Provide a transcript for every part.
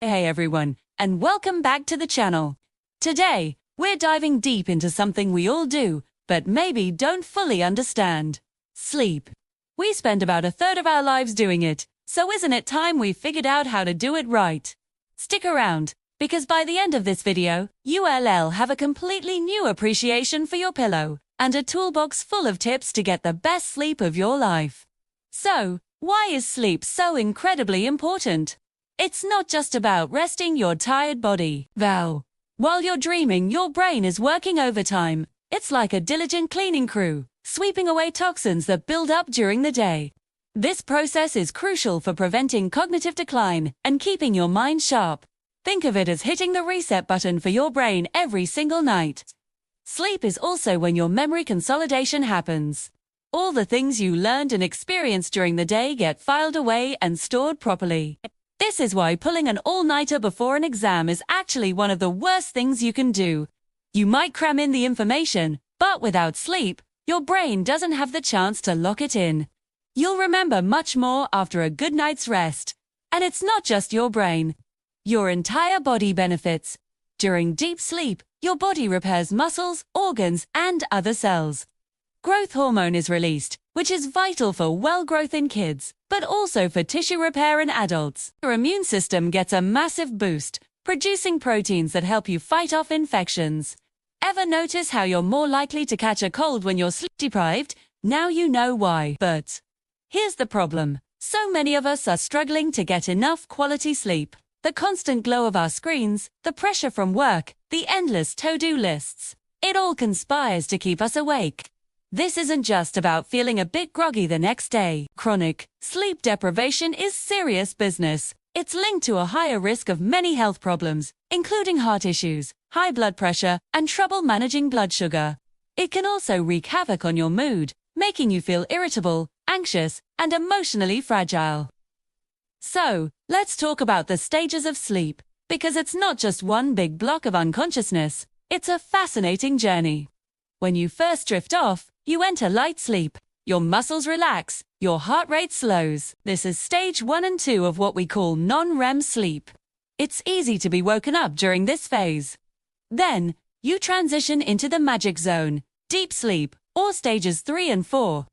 Hey everyone, and welcome back to the channel. Today, we're diving deep into something we all do, but maybe don't fully understand. Sleep. We spend about a third of our lives doing it, so isn't it time we figured out how to do it right? Stick around, because by the end of this video, you'll have a completely new appreciation for your pillow, and a toolbox full of tips to get the best sleep of your life. So, why is sleep so incredibly important? It's not just about resting your tired body. While you're dreaming, your brain is working overtime. It's like a diligent cleaning crew, sweeping away toxins that build up during the day. This process is crucial for preventing cognitive decline and keeping your mind sharp. Think of it as hitting the reset button for your brain every single night. Sleep is also when your memory consolidation happens. All the things you learned and experienced during the day get filed away and stored properly. This is why pulling an all-nighter before an exam is actually one of the worst things you can do. You might cram in the information, but without sleep, your brain doesn't have the chance to lock it in. You'll remember much more after a good night's rest. And it's not just your brain. Your entire body benefits. During deep sleep, your body repairs muscles, organs, and other cells. Growth hormone is released, which is vital for well growth in kids, but also for tissue repair in adults. Your immune system gets a massive boost, producing proteins that help you fight off infections. Ever notice how you're more likely to catch a cold when you're sleep deprived? Now you know why. But here's the problem. So many of us are struggling to get enough quality sleep. The constant glow of our screens, the pressure from work, the endless to-do lists. It all conspires to keep us awake. This isn't just about feeling a bit groggy the next day. Chronic sleep deprivation is serious business. It's linked to a higher risk of many health problems, including heart issues, high blood pressure, and trouble managing blood sugar. It can also wreak havoc on your mood, making you feel irritable, anxious, and emotionally fragile. So, let's talk about the stages of sleep, because it's not just one big block of unconsciousness. It's a fascinating journey. When you first drift off, you enter light sleep. Your muscles relax, your heart rate slows. This is stage 1 and 2 of what we call non-REM sleep. It's easy to be woken up during this phase. Then, you transition into the magic zone, deep sleep, or stages 3 and 4.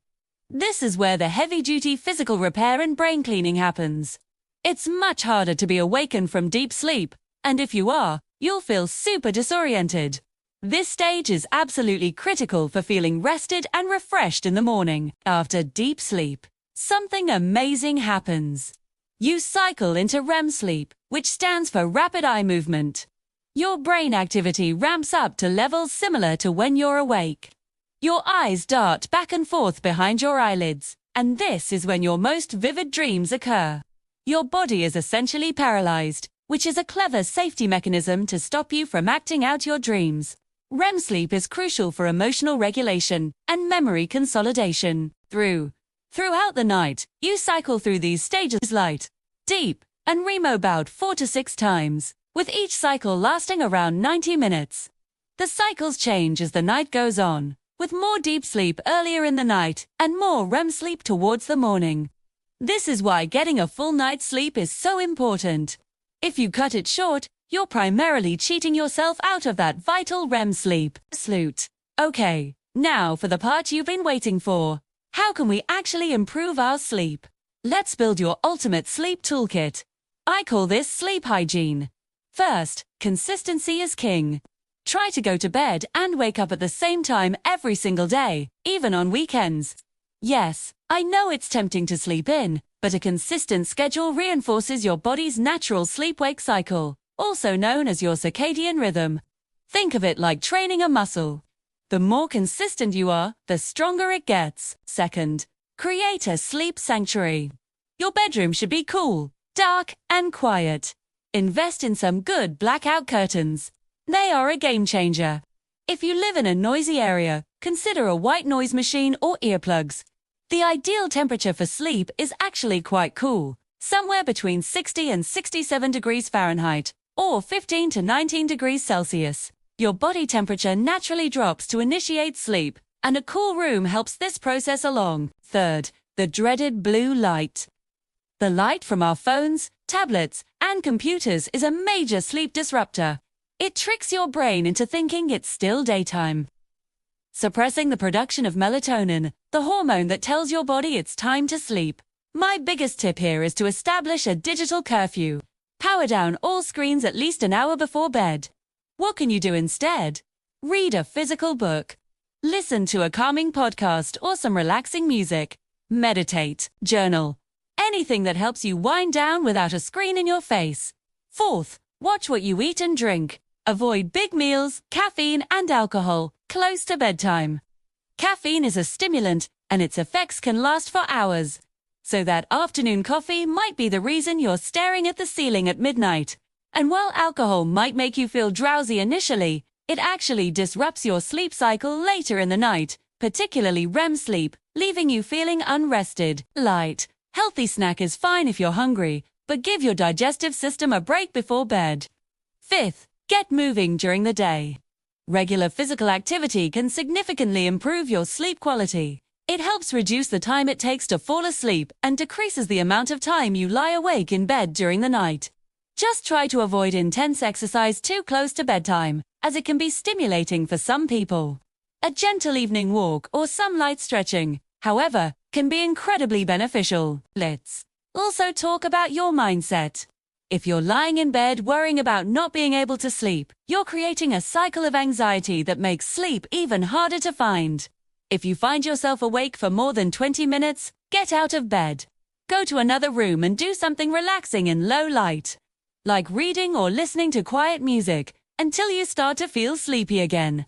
This is where the heavy-duty physical repair and brain cleaning happens. It's much harder to be awakened from deep sleep, and if you are, you'll feel super disoriented. This stage is absolutely critical for feeling rested and refreshed in the morning. After deep sleep, something amazing happens. You cycle into REM sleep, which stands for rapid eye movement. Your brain activity ramps up to levels similar to when you're awake. Your eyes dart back and forth behind your eyelids, and this is when your most vivid dreams occur. Your body is essentially paralyzed, which is a clever safety mechanism to stop you from acting out your dreams. REM sleep is crucial for emotional regulation and memory consolidation. Throughout the night, you cycle through these stages light, deep, and REM about 4 to 6 times, with each cycle lasting around 90 minutes. The cycles change as the night goes on, with more deep sleep earlier in the night and more REM sleep towards the morning. This is why getting a full night's sleep is so important. If you cut it short, you're primarily cheating yourself out of that vital REM sleep. Okay, now for the part you've been waiting for. How can we actually improve our sleep? Let's build your ultimate sleep toolkit. I call this sleep hygiene. First, consistency is king. Try to go to bed and wake up at the same time every single day, even on weekends. Yes, I know it's tempting to sleep in, but a consistent schedule reinforces your body's natural sleep-wake cycle, also known as your circadian rhythm. Think of it like training a muscle. The more consistent you are, the stronger it gets. Second, create a sleep sanctuary. Your bedroom should be cool, dark, and quiet. Invest in some good blackout curtains. They are a game changer. If you live in a noisy area, consider a white noise machine or earplugs. The ideal temperature for sleep is actually quite cool, somewhere between 60 and 67 degrees Fahrenheit, or 15 to 19 degrees Celsius. Your body temperature naturally drops to initiate sleep, and a cool room helps this process along. Third, the dreaded blue light. The light from our phones, tablets, and computers is a major sleep disruptor. It tricks your brain into thinking it's still daytime, suppressing the production of melatonin, the hormone that tells your body it's time to sleep. My biggest tip here is to establish a digital curfew. Power down all screens at least an hour before bed. What can you do instead? Read a physical book. Listen to a calming podcast or some relaxing music. Meditate, journal. Anything that helps you wind down without a screen in your face. Fourth, watch what you eat and drink. Avoid big meals, caffeine, and alcohol close to bedtime. Caffeine is a stimulant, and its effects can last for hours. So that afternoon coffee might be the reason you're staring at the ceiling at midnight. And while alcohol might make you feel drowsy initially, it actually disrupts your sleep cycle later in the night, particularly REM sleep, leaving you feeling unrested. Light, healthy snack is fine if you're hungry, but give your digestive system a break before bed. Fifth, get moving during the day. Regular physical activity can significantly improve your sleep quality. It helps reduce the time it takes to fall asleep and decreases the amount of time you lie awake in bed during the night. Just try to avoid intense exercise too close to bedtime, as it can be stimulating for some people. A gentle evening walk or some light stretching, however, can be incredibly beneficial. Let's also talk about your mindset. If you're lying in bed worrying about not being able to sleep, you're creating a cycle of anxiety that makes sleep even harder to find. If you find yourself awake for more than 20 minutes, get out of bed. Go to another room and do something relaxing in low light, like reading or listening to quiet music, until you start to feel sleepy again.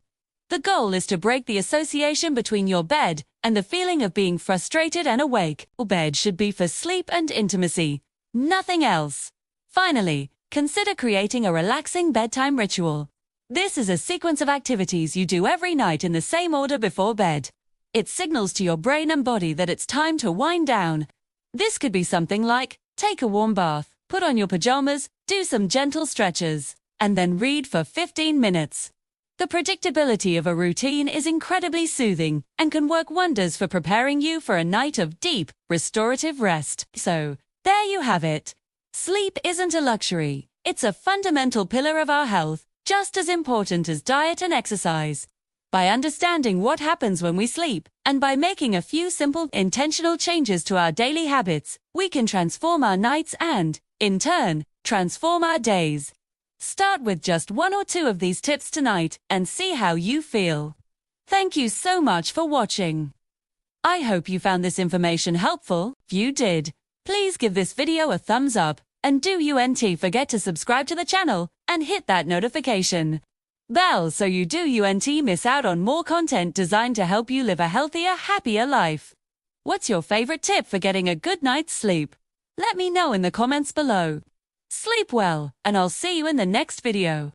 The goal is to break the association between your bed and the feeling of being frustrated and awake. Your bed should be for sleep and intimacy, nothing else. Finally, consider creating a relaxing bedtime ritual. This is a sequence of activities you do every night in the same order before bed. It signals to your brain and body that it's time to wind down. This could be something like, take a warm bath, put on your pajamas, do some gentle stretches, and then read for 15 minutes. The predictability of a routine is incredibly soothing and can work wonders for preparing you for a night of deep, restorative rest. So, there you have it. Sleep isn't a luxury. It's a fundamental pillar of our health, just as important as diet and exercise. By understanding what happens when we sleep, and by making a few simple, intentional changes to our daily habits, we can transform our nights and, in turn, transform our days. Start with just one or two of these tips tonight and see how you feel. Thank you so much for watching. I hope you found this information helpful. If you did, please give this video a thumbs up, and do UNT forget to subscribe to the channel and hit that notification bell so you do UNT miss out on more content designed to help you live a healthier, happier life. What's your favorite tip for getting a good night's sleep? Let me know in the comments below. Sleep well, and I'll see you in the next video.